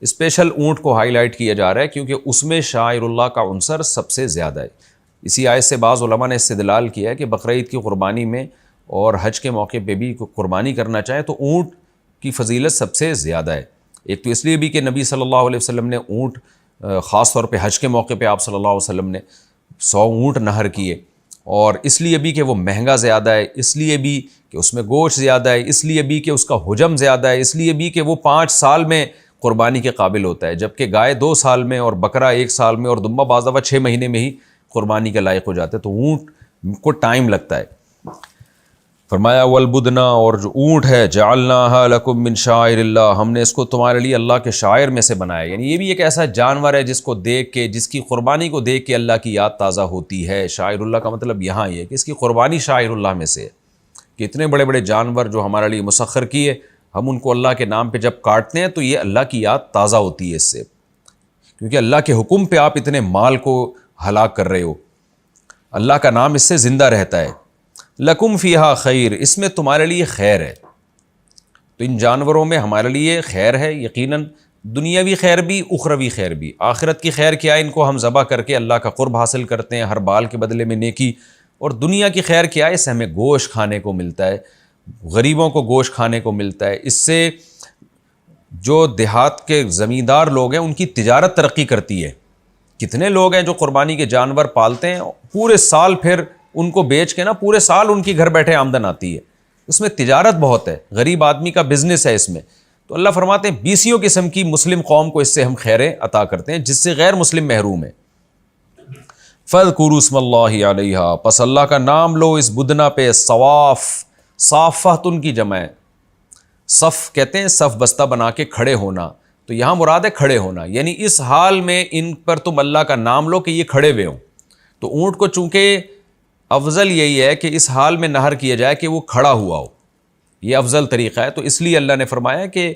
اسپیشل اونٹ کو ہائی لائٹ کیا جا رہا ہے کیونکہ اس میں شاعر اللہ کا عنصر سب سے زیادہ ہے۔ اسی آیت سے بعض علماء نے استدلال کیا ہے کہ بقرعید کی قربانی میں اور حج کے موقع پہ بھی قربانی کرنا چاہے تو اونٹ کی فضیلت سب سے زیادہ ہے۔ ایک تو اس لیے بھی کہ نبی صلی اللہ علیہ وسلم نے اونٹ، خاص طور پہ حج کے موقع پہ آپ صلی اللہ علیہ وسلم نے 100 اونٹ نہر کیے، اور اس لیے بھی کہ وہ مہنگا زیادہ ہے، اس لیے بھی کہ اس میں گوشت زیادہ ہے، اس لیے بھی کہ اس کا حجم زیادہ ہے، اس لیے بھی کہ وہ 5 سال میں قربانی کے قابل ہوتا ہے، جبکہ گائے 2 سال میں، اور بکرا 1 سال میں، اور دمبا بعض دفعہ 6 مہینے میں ہی قربانی کے لائق ہو جاتے ہیں۔ تو اونٹ کو ٹائم لگتا ہے۔ فرمایا والبدنا، اور جو اونٹ ہے، جعلناها لکم من شعائر اللہ، ہم نے اس کو تمہارے لیے اللہ کے شاعر میں سے بنایا، یعنی یہ بھی ایک ایسا جانور ہے جس کو دیکھ کے، جس کی قربانی کو دیکھ کے اللہ کی یاد تازہ ہوتی ہے۔ شاعر اللہ کا مطلب یہاں یہ ہے کہ اس کی قربانی شاعر اللہ میں سے ہے، کہ اتنے بڑے بڑے جانور جو ہمارے لیے مسخر کیے، ہم ان کو اللہ کے نام پہ جب کاٹتے ہیں تو یہ اللہ کی یاد تازہ ہوتی ہے اس سے، کیونکہ اللہ کے حکم پہ آپ اتنے مال کو ہلاک کر رہے ہو، اللہ کا نام اس سے زندہ رہتا ہے۔ لکم فیہا خیر، اس میں تمہارے لیے خیر ہے۔ تو ان جانوروں میں ہمارے لیے خیر ہے، یقیناً دنیاوی خیر بھی، اخروی خیر بھی۔ آخرت کی خیر کیا ہے؟ ان کو ہم ذبح کر کے اللہ کا قرب حاصل کرتے ہیں، ہر بال کے بدلے میں نیکی۔ اور دنیا کی خیر کیا ہے؟ اس سے ہمیں گوشت کھانے کو ملتا ہے، غریبوں کو گوشت کھانے کو ملتا ہے، اس سے جو دیہات کے زمیندار لوگ ہیں ان کی تجارت ترقی کرتی ہے۔ کتنے لوگ ہیں جو قربانی کے جانور پالتے ہیں، پورے سال پھر ان کو بیچ کے نا پورے سال ان کی گھر بیٹھے آمدن آتی ہے، اس میں تجارت بہت ہے، غریب آدمی کا بزنس ہے اس میں۔ تو اللہ فرماتے ہیں 20 قسم کی مسلم قوم کو اس سے ہم خیریں عطا کرتے ہیں جس سے غیر مسلم محروم ہے۔ فَاذْكُرُوا اسْمَ اللَّهِ عَلَيْهَا، پس اللہ کا نام لو اس بدنا پہ، صواف، صافۃ کی جمع ہے، صف کہتے ہیں صف بستہ بنا کے کھڑے ہونا، تو یہاں مراد ہے کھڑے ہونا، یعنی اس حال میں ان پر تم اللہ کا نام لو کہ یہ کھڑے ہوئے ہوں۔ تو اونٹ کو چونکہ افضل یہی ہے کہ اس حال میں نہر کیا جائے کہ وہ کھڑا ہوا ہو، یہ افضل طریقہ ہے، تو اس لیے اللہ نے فرمایا کہ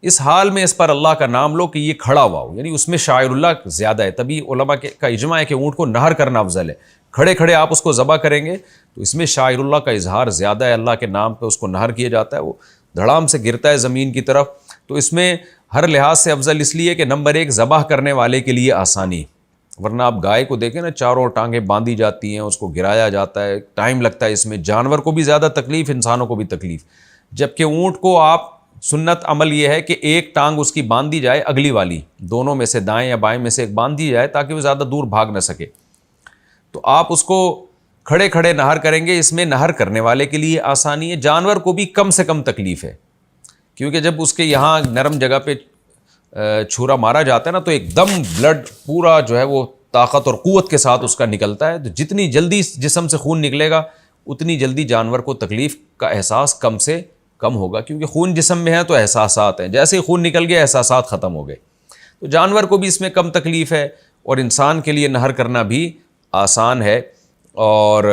اس حال میں اس پر اللہ کا نام لو کہ یہ کھڑا ہوا ہو، یعنی اس میں شاعر اللہ زیادہ ہے۔ تبھی علماء کا اجماع ہے کہ اونٹ کو نہر کرنا افضل ہے، کھڑے کھڑے آپ اس کو ذبح کریں گے تو اس میں شاعر اللہ کا اظہار زیادہ ہے، اللہ کے نام پہ اس کو نہر کیا جاتا ہے، وہ دھڑام سے گرتا ہے زمین کی طرف، تو اس میں ہر لحاظ سے افضل اس لیے کہ نمبر 1 ذبح کرنے والے کے لیے آسانی، ورنہ آپ گائے کو دیکھیں نا، چاروں ٹانگیں باندھی جاتی ہیں، اس کو گرایا جاتا ہے، ٹائم لگتا ہے، اس میں جانور کو بھی زیادہ تکلیف، انسانوں کو بھی تکلیف۔ جبکہ اونٹ کو آپ سنت عمل یہ ہے کہ ایک ٹانگ اس کی باندھ دی جائے، اگلی والی دونوں میں سے، دائیں یا بائیں میں سے ایک باندھ دی جائے تاکہ وہ زیادہ دور بھاگ نہ سکے، تو آپ اس کو کھڑے کھڑے نہر کریں گے، اس میں نہر کرنے والے کے لیے آسانی ہے، جانور کو بھی کم سے کم تکلیف ہے، کیونکہ جب اس کے یہاں نرم جگہ پہ چھرا مارا جاتا ہے نا تو ایک دم بلڈ پورا جو ہے وہ طاقت اور قوت کے ساتھ اس کا نکلتا ہے، تو جتنی جلدی جسم سے خون نکلے گا اتنی جلدی جانور کو تکلیف کا احساس کم سے کم ہوگا، کیونکہ خون جسم میں ہے تو احساسات ہیں، جیسے ہی خون نکل گیا احساسات ختم ہو گئے، تو جانور کو بھی اس میں کم تکلیف ہے، اور انسان کے لیے نہر کرنا بھی آسان ہے، اور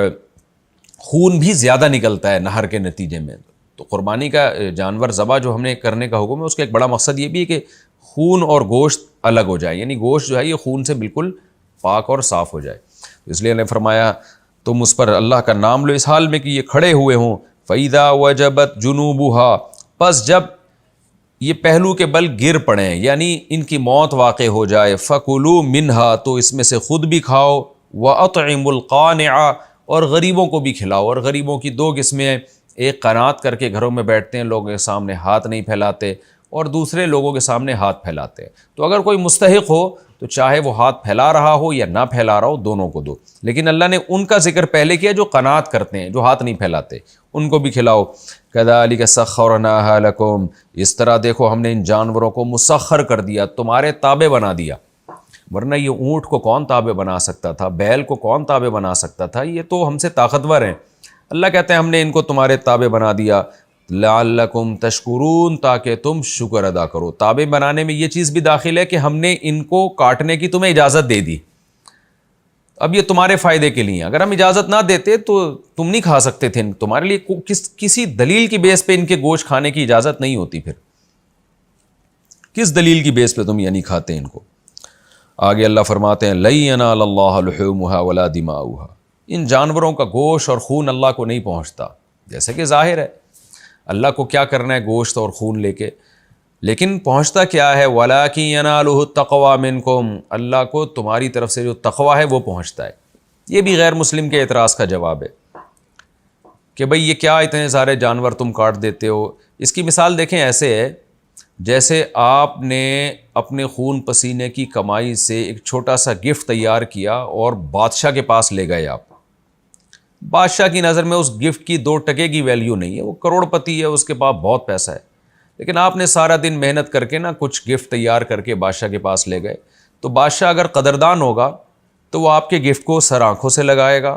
خون بھی زیادہ نکلتا ہے نہر کے نتیجے میں۔ تو قربانی کا جانور ذبح جو ہم نے کرنے کا حکم ہے، اس کا ایک بڑا مقصد یہ بھی ہے کہ خون اور گوشت الگ ہو جائے، یعنی گوشت جو ہے یہ خون سے بالکل پاک اور صاف ہو جائے۔ اس لیے نے فرمایا تم اس پر اللہ کا نام لو اس حال میں کہ یہ کھڑے ہوئے ہوں۔ فَإِذَا وَجَبَتْ جُنُوبُهَا، پس جب یہ پہلو کے بل گر پڑیں، یعنی ان کی موت واقع ہو جائے، فَكُلُوا مِنْهَا، تو اس میں سے خود بھی کھاؤ، وَأَطْعِمُوا الْقَانِعَ، اور غریبوں کو بھی کھلاؤ۔ اور غریبوں کی دو قسمیں ہیں، ایک قناعت کر کے گھروں میں بیٹھتے ہیں، لوگوں کے سامنے ہاتھ نہیں پھیلاتے، اور دوسرے لوگوں کے سامنے ہاتھ پھیلاتے ہیں۔ تو اگر کوئی مستحق ہو تو چاہے وہ ہاتھ پھیلا رہا ہو یا نہ پھیلا رہا ہو، دونوں کو دو، لیکن اللہ نے ان کا ذکر پہلے کیا جو قناعت کرتے ہیں، جو ہاتھ نہیں پھیلاتے، ان کو بھی کھلاؤ۔ کذالک سخرناها لکم، اس طرح دیکھو ہم نے ان جانوروں کو مسخر کر دیا، تمہارے تابع بنا دیا، ورنہ یہ اونٹ کو کون تابع بنا سکتا تھا، بیل کو کون تابع بنا سکتا تھا، یہ تو ہم سے طاقتور ہیں۔ اللہ کہتے ہیں ہم نے ان کو تمہارے تابع بنا دیا، لعلکم تشکرون، تاکہ تم شکر ادا کرو۔ تابع بنانے میں یہ چیز بھی داخل ہے کہ ہم نے ان کو کاٹنے کی تمہیں اجازت دے دی، اب یہ تمہارے فائدے کے لیے، اگر ہم اجازت نہ دیتے تو تم نہیں کھا سکتے تھے، تمہارے لیے کسی دلیل کی بیس پہ ان کے گوشت کھانے کی اجازت نہیں ہوتی، پھر کس دلیل کی بیس پہ تم یہ نہیں کھاتے ان کو۔ آگے اللہ فرماتے ہیں لَن يَنَالَ اللَّهَ لُحُومُهَا وَلَا دِمَاؤُهَا، ان جانوروں کا گوشت اور خون اللہ کو نہیں پہنچتا، جیسے کہ ظاہر ہے اللہ کو کیا کرنا ہے گوشت اور خون لے کے، لیکن پہنچتا کیا ہے، وَلَٰكِن يَنَالُهُ التَّقْوَىٰ مِنكُمْ، اللہ کو تمہاری طرف سے جو تقویٰ ہے وہ پہنچتا ہے۔ یہ بھی غیر مسلم کے اعتراض کا جواب ہے کہ بھئی یہ کیا اتنے سارے جانور تم کاٹ دیتے ہو۔ اس کی مثال دیکھیں ایسے ہے جیسے آپ نے اپنے خون پسینے کی کمائی سے ایک چھوٹا سا گفٹ تیار کیا اور بادشاہ کے پاس لے گئے آپ، بادشاہ کی نظر میں اس گفٹ کی 2 ٹکے کی ویلیو نہیں ہے، وہ کروڑ پتی ہے، اس کے پاس بہت پیسہ ہے، لیکن آپ نے سارا دن محنت کر کے نا کچھ گفٹ تیار کر کے بادشاہ کے پاس لے گئے، تو بادشاہ اگر قدردان ہوگا تو وہ آپ کے گفٹ کو سر آنکھوں سے لگائے گا،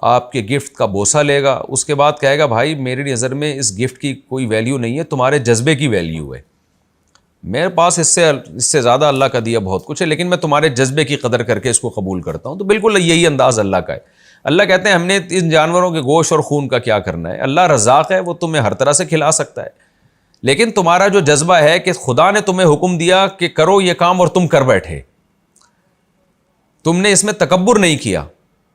آپ کے گفٹ کا بوسہ لے گا، اس کے بعد کہے گا بھائی میری نظر میں اس گفٹ کی کوئی ویلیو نہیں ہے، تمہارے جذبے کی ویلیو ہے، میرے پاس اس سے زیادہ اللہ کا دیا بہت کچھ ہے، لیکن میں تمہارے جذبے کی قدر کر کے اس کو قبول کرتا ہوں۔ تو بالکل یہی انداز اللہ کا ہے۔ اللہ کہتے ہیں ہم نے ان جانوروں کے گوشت اور خون کا کیا کرنا ہے، اللہ رزاق ہے، وہ تمہیں ہر طرح سے کھلا سکتا ہے، لیکن تمہارا جو جذبہ ہے کہ خدا نے تمہیں حکم دیا کہ کرو یہ کام اور تم کر بیٹھے، تم نے اس میں تکبر نہیں کیا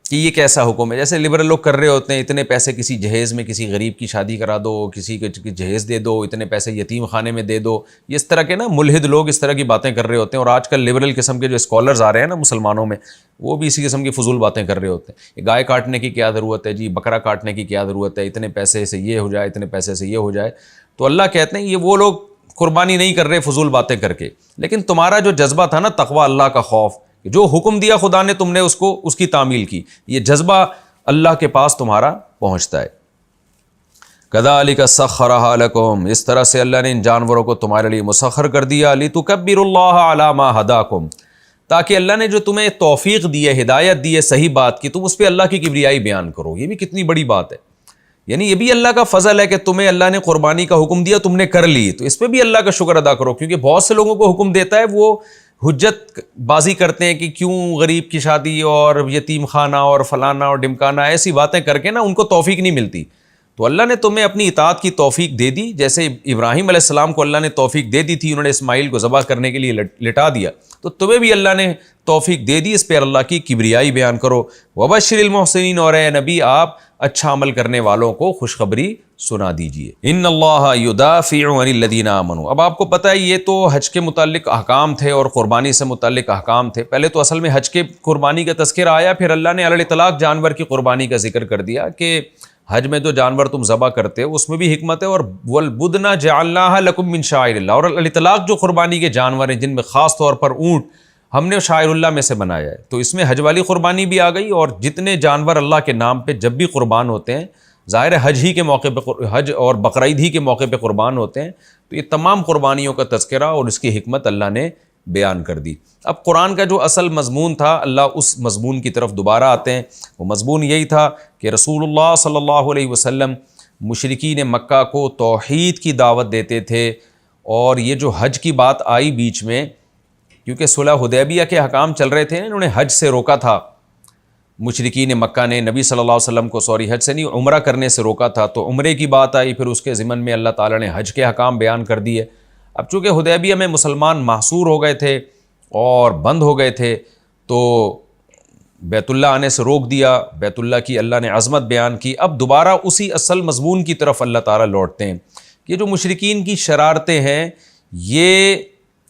کہ یہ کیسا حکم ہے۔ جیسے لبرل لوگ کر رہے ہوتے ہیں، اتنے پیسے کسی جہیز میں کسی غریب کی شادی کرا دو، کسی کے جہیز دے دو، اتنے پیسے یتیم خانے میں دے دو، یہ اس طرح کے نا ملحد لوگ اس طرح کی باتیں کر رہے ہوتے ہیں، اور آج کل لبرل قسم کے جو اسکالرز آ رہے ہیں نا مسلمانوں میں، وہ بھی اسی قسم کی فضول باتیں کر رہے ہوتے ہیں۔ یہ گائے کاٹنے کی کیا ضرورت ہے جی، بکرا کاٹنے کی کیا ضرورت ہے، اتنے پیسے سے یہ ہو جائے، اتنے پیسے سے یہ ہو جائے۔ تو اللہ کہتے ہیں یہ وہ لوگ قربانی نہیں کر رہے فضول باتیں کر کے، لیکن تمہارا جو جذبہ تھا نا تقوی، اللہ کا خوف، جو حکم دیا خدا نے تم نے اس کی تعمیل کی، یہ جذبہ اللہ کے پاس تمہارا پہنچتا ہے۔ کذالک سخرھا لکم، اس طرح سے اللہ نے ان جانوروں کو تمہارے لیے مسخر کر دیا، لتکبروا اللہ علی ما ہداکم، تاکہ اللہ نے جو تمہیں توفیق دی ہے، ہدایت دی ہے صحیح بات کی، تم اس پہ اللہ کی کبریائی بیان کرو۔ یہ بھی کتنی بڑی بات ہے، یعنی یہ بھی اللہ کا فضل ہے کہ تمہیں اللہ نے قربانی کا حکم دیا، تم نے کر لی، تو اس پہ بھی اللہ کا شکر ادا کرو، کیونکہ بہت سے لوگوں کو حکم دیتا ہے وہ حجت بازی کرتے ہیں کہ کیوں غریب کی شادی اور یتیم خانہ اور فلانا اور ڈمکانا، ایسی باتیں کر کے نا ان کو توفیق نہیں ملتی۔ تو اللہ نے تمہیں اپنی اطاعت کی توفیق دے دی، جیسے ابراہیم علیہ السلام کو اللہ نے توفیق دے دی تھی، انہوں نے اسماعیل کو ذبح کرنے کے لیے لٹا دیا، تو تمہیں بھی اللہ نے توفیق دے دی، اس پہ اللہ کی کبریائی بیان کرو۔ وبشر المحسنین، اور اے نبی آپ اچھا عمل کرنے والوں کو خوشخبری سنا دیجئے۔ ان اللہ یدافع عن الذین آمنوا، اب آپ کو پتہ ہے یہ تو حج کے متعلق احکام تھے اور قربانی سے متعلق احکام تھے، پہلے تو اصل میں حج کے قربانی کا تذکرہ آیا، پھر اللہ نے علی الاطلاق جانور کی قربانی کا ذکر کر دیا کہ حج میں جو جانور تم ذبح کرتے ہو اس میں بھی حکمت ہے، اور والبدن جعلناها لکم من شعائر اللہ، اور علی الاطلاق جو قربانی کے جانور ہیں جن میں خاص طور پر اونٹ ہم نے شاعر اللہ میں سے بنایا ہے، تو اس میں حج والی قربانی بھی آ گئی، اور جتنے جانور اللہ کے نام پہ جب بھی قربان ہوتے ہیں، ظاہر ہے حج ہی کے موقع پہ، حج اور بقرعید ہی کے موقع پہ قربان ہوتے ہیں، تو یہ تمام قربانیوں کا تذکرہ اور اس کی حکمت اللہ نے بیان کر دی۔ اب قرآن کا جو اصل مضمون تھا، اللہ اس مضمون کی طرف دوبارہ آتے ہیں۔ وہ مضمون یہی تھا کہ رسول اللہ صلی اللہ علیہ وسلم مشرکین مکہ کو توحید کی دعوت دیتے تھے، اور یہ جو حج کی بات آئی بیچ میں، کیونکہ صلح حدیبیہ کے حکام چل رہے تھے، انہوں نے حج سے روکا تھا، مشرکین مکہ نے نبی صلی اللہ علیہ وسلم کو حج سے نہیں عمرہ کرنے سے روکا تھا، تو عمرے کی بات آئی، پھر اس کے ضمن میں اللہ تعالیٰ نے حج کے حکام بیان کر دیے۔ اب چونکہ حدیبیہ میں مسلمان محصور ہو گئے تھے اور بند ہو گئے تھے، تو بیت اللہ آنے سے روک دیا، بیت اللہ کی اللہ نے عظمت بیان کی۔ اب دوبارہ اسی اصل مضمون کی طرف اللہ تعالیٰ لوٹتے ہیں کہ جو مشرکین کی شرارتیں ہیں، یہ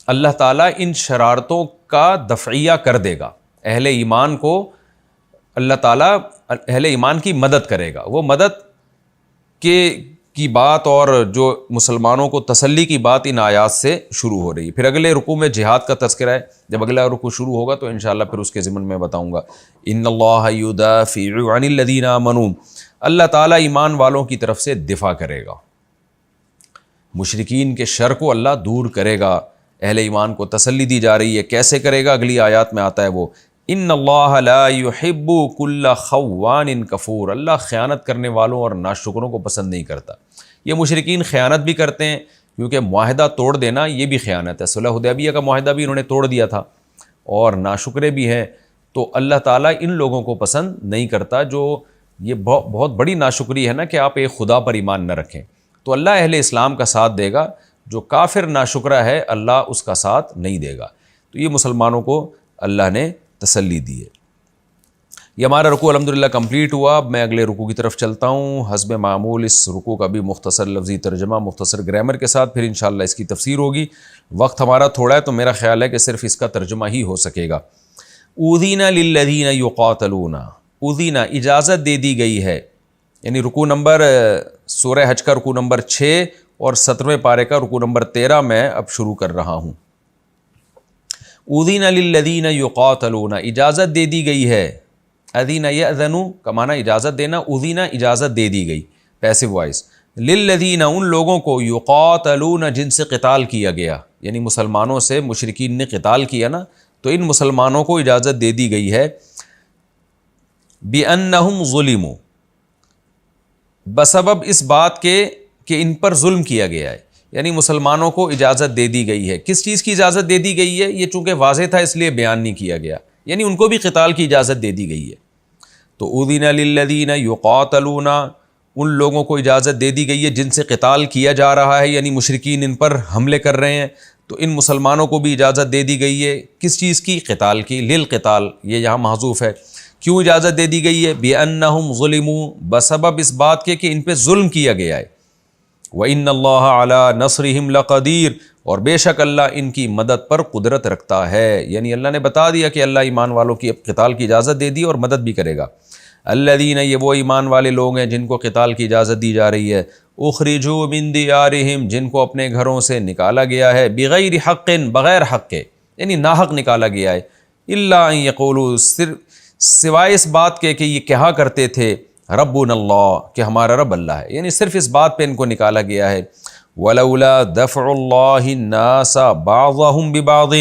اللہ تعالیٰ ان شرارتوں کا دفعیہ کر دے گا، اہل ایمان کو اللہ تعالیٰ اہل ایمان کی مدد کرے گا۔ وہ مدد کی بات اور جو مسلمانوں کو تسلی کی بات ان آیات سے شروع ہو رہی ہے۔ پھر اگلے رکوع میں جہاد کا تذکرہ ہے، جب اگلا رکوع شروع ہوگا تو انشاءاللہ پھر اس کے ضمن میں بتاؤں گا۔ ان اللہ یدافع عن الذین آمنوا، اللہ تعالیٰ ایمان والوں کی طرف سے دفاع کرے گا، مشرکین کے شر کو اللہ دور کرے گا، اہل ایمان کو تسلی دی جا رہی ہے۔ کیسے کرے گا؟ اگلی آیات میں آتا ہے وہ، ان اللہ لا يحب كل خوان کفور، اللہ خیانت کرنے والوں اور ناشکروں کو پسند نہیں کرتا۔ یہ مشرکین خیانت بھی کرتے ہیں، کیونکہ معاہدہ توڑ دینا یہ بھی خیانت ہے، صلح حدیبیہ کا معاہدہ بھی انہوں نے توڑ دیا تھا، اور ناشکرے بھی ہیں۔ تو اللہ تعالیٰ ان لوگوں کو پسند نہیں کرتا، جو یہ بہت بڑی ناشکری ہے نا کہ آپ ایک خدا پر ایمان نہ رکھیں۔ تو اللہ اہل اسلام کا ساتھ دے گا، جو کافر ناشکرہ ہے اللہ اس کا ساتھ نہیں دے گا۔ تو یہ مسلمانوں کو اللہ نے تسلی دی ہے۔ یہ ہمارا رکوع الحمدللہ کمپلیٹ ہوا۔ اب میں اگلے رکوع کی طرف چلتا ہوں۔ حسب معمول اس رکوع کا بھی مختصر لفظی ترجمہ، مختصر گرامر کے ساتھ، پھر انشاءاللہ اس کی تفسیر ہوگی۔ وقت ہمارا تھوڑا ہے تو میرا خیال ہے کہ صرف اس کا ترجمہ ہی ہو سکے گا۔ اذین للذین یقاتلون، اذین اجازت دے دی گئی ہے، یعنی رکوع نمبر سورہ حج کا رکوع نمبر 6 اور 17ویں پارے کا رکوع نمبر 13 میں اب شروع کر رہا ہوں۔ اذین للذین یقاتلون، اجازت دے دی گئی ہے، اذین یأذن کا معنی اجازت دینا، اذین اجازت دے دی گئی، پیسو وائس، للذین ان لوگوں کو، یقاتلون جن سے قتال کیا گیا، یعنی مسلمانوں سے مشرکین نے قتال کیا نا، تو ان مسلمانوں کو اجازت دے دی گئی ہے، بِأَنَّهُمْ ظُلِمُوا، بسبب اس بات کے کہ ان پر ظلم کیا گیا ہے، یعنی مسلمانوں کو اجازت دے دی گئی ہے۔ کس چیز کی اجازت دے دی گئی ہے؟ یہ چونکہ واضح تھا اس لیے بیان نہیں کیا گیا، یعنی ان کو بھی قتال کی اجازت دے دی گئی ہے۔ تو اذن للذین یقاتلون، ان لوگوں کو اجازت دے دی گئی ہے جن سے قتال کیا جا رہا ہے، یعنی مشرکین ان پر حملے کر رہے ہیں، تو ان مسلمانوں کو بھی اجازت دے دی گئی ہے کس چیز کی؟ قتال کی، للقتال، یہ یہاں محذوف ہے۔ کیوں اجازت دے دی گئی ہے؟ بِأَنَّهُمْ ظُلِمُوا، بسبب اس بات کے کہ ان پہ ظلم کیا گیا ہے۔ وَإِنَّ اللَّهَ عَلَىٰ نَصْرِهِمْ لَقَدِيرٌ، اور بے شک اللہ ان کی مدد پر قدرت رکھتا ہے، یعنی اللہ نے بتا دیا کہ اللہ ایمان والوں کی اب قتال کی اجازت دے دی اور مدد بھی کرے گا۔ الذین، یہ وہ ایمان والے لوگ ہیں جن کو قتال کی اجازت دی جا رہی ہے، اخرجوا من دیارہم، جن کو اپنے گھروں سے نکالا گیا ہے، بغیر حق، بغیر حق کے، یعنی ناحق نکالا گیا ہے، الا ان یقولوا، سوائے اس بات کے کہ یہ کہا کرتے تھے، ربنا اللہ، کہ ہمارا رب اللہ ہے، یعنی صرف اس بات پہ ان کو نکالا گیا ہے۔ ولولا دفع اللہ الناس بعضهم ببعض،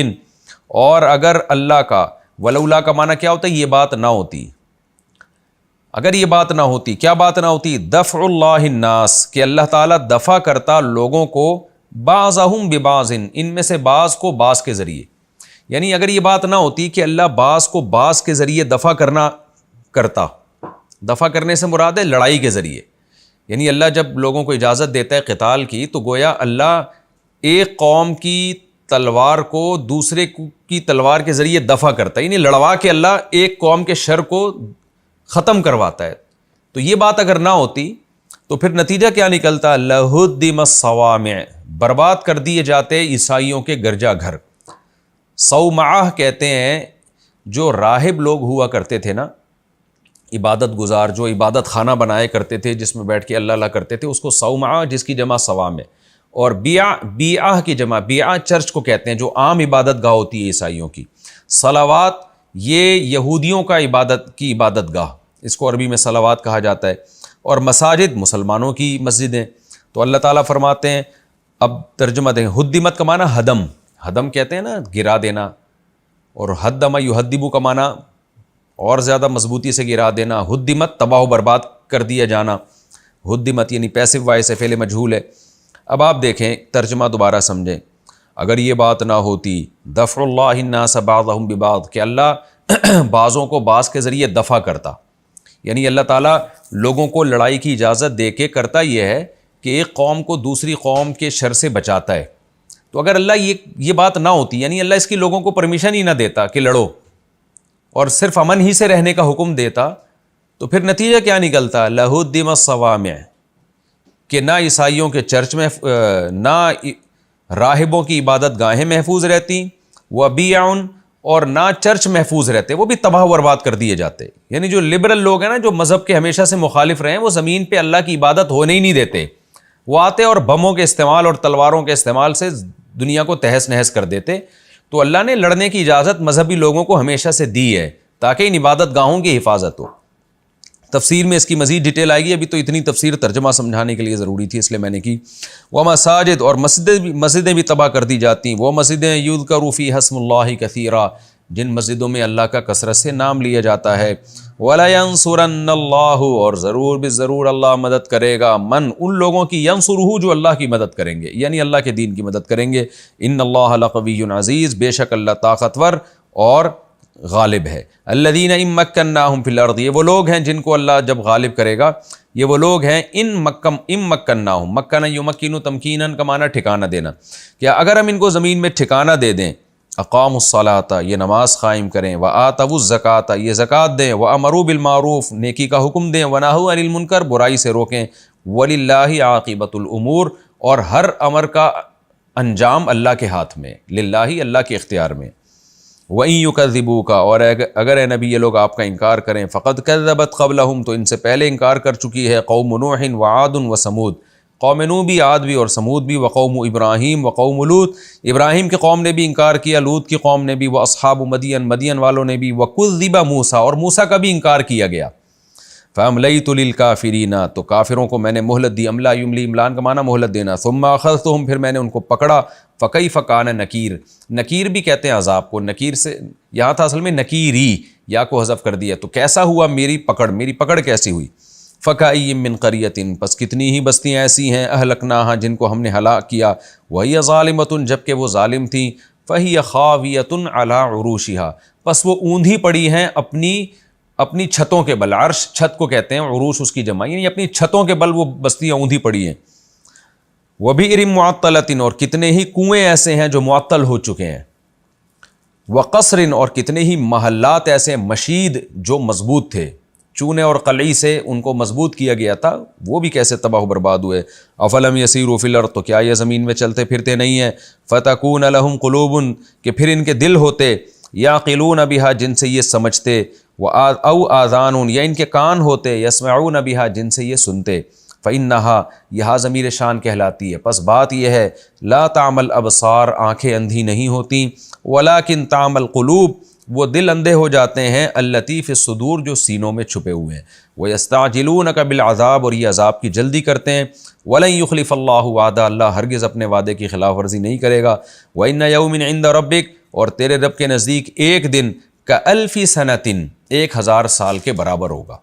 اور اگر اللہ کا، ولولا کا معنی کیا ہوتا ہے؟ یہ بات نہ ہوتی، اگر یہ بات نہ ہوتی، کیا بات نہ ہوتی؟ دفع اللہ الناس، کہ اللہ تعالیٰ دفع کرتا لوگوں کو، بعضهم ببعض، ان میں سے بعض کو بعض کے ذریعے، یعنی اگر یہ بات نہ ہوتی کہ اللہ بعض کو بعض کے ذریعے دفع کرتا، دفع کرنے سے مراد ہے لڑائی کے ذریعے، یعنی اللہ جب لوگوں کو اجازت دیتا ہے قتال کی، تو گویا اللہ ایک قوم کی تلوار کو دوسرے کی تلوار کے ذریعے دفع کرتا ہے، یعنی لڑوا کے اللہ ایک قوم کے شر کو ختم کرواتا ہے۔ تو یہ بات اگر نہ ہوتی تو پھر نتیجہ کیا نکلتا؟ لہدم الصوامع، برباد کر دیے جاتے عیسائیوں کے گرجا گھر۔ صومعہ کہتے ہیں جو راہب لوگ ہوا کرتے تھے نا، عبادت گزار، جو عبادت خانہ بنائے کرتے تھے جس میں بیٹھ کے اللہ اللہ کرتے تھے، اس کو صومعہ، جس کی جمع صوامع، اور بیعہ کی جمع، بیعہ چرچ کو کہتے ہیں جو عام عبادت گاہ ہوتی ہے عیسائیوں کی۔ صلوات، یہ یہودیوں کا عبادت گاہ، اس کو عربی میں صلوات کہا جاتا ہے، اور مساجد مسلمانوں کی مسجدیں۔ تو اللہ تعالیٰ فرماتے ہیں، اب ترجمہ دیں، ہدمت کا معنی ہدم، ہدم کہتے ہیں نا گرا دینا، اور حدم یحدب کا معنی اور زیادہ مضبوطی سے گرا دینا، ہدمت تباہ و برباد کر دیا جانا، ہدمت یعنی پیسو وائس ہے، فعل مجہول ہے۔ اب آپ دیکھیں ترجمہ دوبارہ سمجھیں، اگر یہ بات نہ ہوتی دفع اللہ الناس بعضهم ببعض، کہ اللہ بعضوں کو بعض کے ذریعے دفع کرتا، یعنی اللہ تعالیٰ لوگوں کو لڑائی کی اجازت دے کے کرتا یہ ہے کہ ایک قوم کو دوسری قوم کے شر سے بچاتا ہے، تو اگر اللہ یہ بات نہ ہوتی، یعنی اللہ اس کی لوگوں کو پرمیشن ہی نہ دیتا کہ لڑو اور صرف امن ہی سے رہنے کا حکم دیتا، تو پھر نتیجہ کیا نکلتا؟ لہدم الصوامع، کہ نہ عیسائیوں کے چرچ میں، نہ راہبوں کی عبادت گاہیں محفوظ رہتی، وبیع، اور نہ چرچ محفوظ رہتے، وہ بھی تباہ و برباد کر دیے جاتے۔ یعنی جو لبرل لوگ ہیں نا، جو مذہب کے ہمیشہ سے مخالف رہے ہیں، وہ زمین پہ اللہ کی عبادت ہونے ہی نہیں دیتے، وہ آتے اور بموں کے استعمال اور تلواروں کے استعمال سے دنیا کو تہس نہس کر دیتے۔ تو اللہ نے لڑنے کی اجازت مذہبی لوگوں کو ہمیشہ سے دی ہے تاکہ ان عبادت گاہوں کی حفاظت ہو۔ تفسیر میں اس کی مزید ڈیٹیل آئے گی، ابھی تو اتنی تفسیر ترجمہ سمجھانے کے لیے ضروری تھی، اس لیے میں نے کی۔ ومساجد، اور مسجدیں بھی تباہ کر دی جاتی، وہ مسجدیں یذکر فیہا اسم اللہ کثیرا، جن مسجدوں میں اللہ کا کثرت سے نام لیا جاتا ہے۔ وَلَيَنْصُرَنَّ اللَّهُ، اور ضرور بھی ضرور اللہ مدد کرے گا، من، ان لوگوں کی، ینصرہ، جو اللہ کی مدد کریں گے، یعنی اللہ کے دین کی مدد کریں گے۔ ان اللہ لقوی عزیز، بے شک اللہ طاقتور اور غالب ہے۔ الذین ان مکناہم فی الارض، یہ وہ لوگ ہیں جن کو اللہ جب غالب کرے گا، یہ وہ لوگ ہیں ان مکناہم، مکن یمکن تمکینا کا معنی ٹھکانہ دینا، کہ اگر ہم ان کو زمین میں ٹھکانہ دے دیں، اقاموا الصلاۃ، یہ نماز قائم کریں، وآتوا الزکاۃ، یہ زکوٰۃ دیں، وامروا بالمعروف، نیکی کا حکم دیں، ونہوا عن المنکر، برائی سے روکیں، وللہ عاقبۃ الامور، اور ہر امر کا انجام اللہ کے ہاتھ میں، للہ، اللہ کے اختیار میں۔ وَإِن يُكَذِّبُوكَ، اور اگر اے نبی یہ لوگ آپ کا انکار کریں، فَقَدْ كَذَّبَتْ قَبْلَهُمْ، تو ان سے پہلے انکار کر چکی ہے، قوم نوح وعاد وثمود، قوم نوح بھی، عاد بھی اور سمود بھی، وقوم ابراہیم وقوم لوط، ابراہیم کی قوم نے بھی انکار کیا، لوط کی قوم نے بھی، واصحاب مدین، مدین والوں نے بھی، وَكُذِّبَ موسیٰ، اور موسیٰ کا بھی انکار کیا گیا۔ فَأَمْلَيْتُ لِلْكَافِرِينَ، تو کافروں کو میں نے مہلت دی، املا یملی، املان کا معنی مہلت دینا، ثم اخذتهم، پھر میں نے ان کو پکڑا، فکیف کان نکیر، نکیر بھی کہتے ہیں عذاب کو، نکیر سے یہاں تھا اصل میں نکیری، یا کو حذف کر دیا، تو کیسا ہوا میری پکڑ کیسی ہوئی؟ فکأی من قریۃ، پس کتنی ہی بستیاں ایسی ہیں، اہلکناہا، جن کو ہم نے ہلاک کیا، وہی ظالمۃ، جبکہ وہ ظالم تھیں، فہی خاویۃ علی عروشہا، پس وہ اوندھی پڑی ہیں اپنی چھتوں کے بل، عرش چھت کو کہتے ہیں، عروش اس کی جمع، یعنی اپنی چھتوں کے بل وہ بستیاں اوندھی پڑی ہیں۔ وَبِئْرٍ مُعَطَّلَةٍ، اور کتنے ہی کنویں ایسے ہیں جو معطل ہو چکے ہیں، وَقَصْرٍ، اور کتنے ہی محلات ایسے ہیں، مشید، جو مضبوط تھے، چونے اور قلعی سے ان کو مضبوط کیا گیا تھا، وہ بھی کیسے تباہ و برباد ہوئے۔ افلم یسیروا فی الارض، تو کیا یہ زمین میں چلتے پھرتے نہیں ہیں، فتکون لہم قلوب، کہ پھر ان کے دل ہوتے، یعقلون بہا، جن سے یہ سمجھتے، او آذان، یا ان کے کان ہوتے، یسمعون بہا، جن سے یہ سنتے، فإنہا، یہاں ضمیر شان کہلاتی ہے، پس بات یہ ہے، لا تعمل ابصار، آنکھیں اندھی نہیں ہوتی، ولکن تعمل قلوب، وہ دل اندھے ہو جاتے ہیں، التی فی الصدور، جو سینوں میں چھپے ہوئے ہیں، ویستعجلونک بالعذاب، اور یہ عذاب کی جلدی کرتے ہیں، ولن یخلف اللہ وعدہ، اللہ ہرگز اپنے وعدے کی خلاف ورزی نہیں کرے گا، وإن یوم عند ربک، اور تیرے رب کے نزدیک ایک دن، کألف سنۃ، 1000 سال کے برابر ہوگا،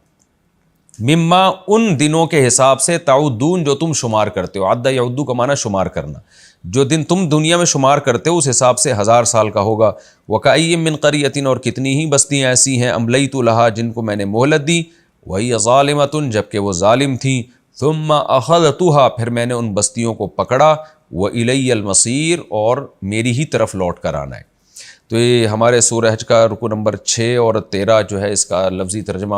مما، ان دنوں کے حساب سے، تعدون، جو تم شمار کرتے ہو، عد یعد کا معنی شمار کرنا، جو دن تم دنیا میں شمار کرتے ہو اس حساب سے 1000 سال کا ہوگا۔ وَكَأَيٍّ مِّن قَرْيَةٍ، اور کتنی ہی بستیاں ایسی ہیں، أَمْلَيْتُ لَهَا، جن کو میں نے مہلت دی، وَهِيَ ظَالِمَةٌ، جبکہ وہ ظالم تھیں، ثُمَّ أَخَذْتُهَا، پھر میں نے ان بستیوں کو پکڑا، وَإِلَيَّ الْمَصِيرُ، اور میری ہی طرف لوٹ کر آنا ہے۔ تو یہ ہمارے سورہ حج کا رکوع نمبر 6 اور 13 جو ہے، اس کا لفظی ترجمہ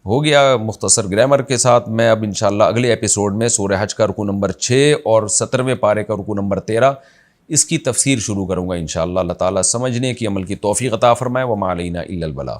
ہو گیا مختصر گرامر کے ساتھ۔ میں اب انشاءاللہ اگلے ایپیسوڈ میں سورہ حج کا رکوع نمبر 6 اور 17ویں پارے کا رکوع نمبر 13 اس کی تفسیر شروع کروں گا انشاءاللہ۔ اللہ تعالیٰ سمجھنے کی، عمل کی توفیق عطا فرمائے۔ وما علینا الا البلاغ۔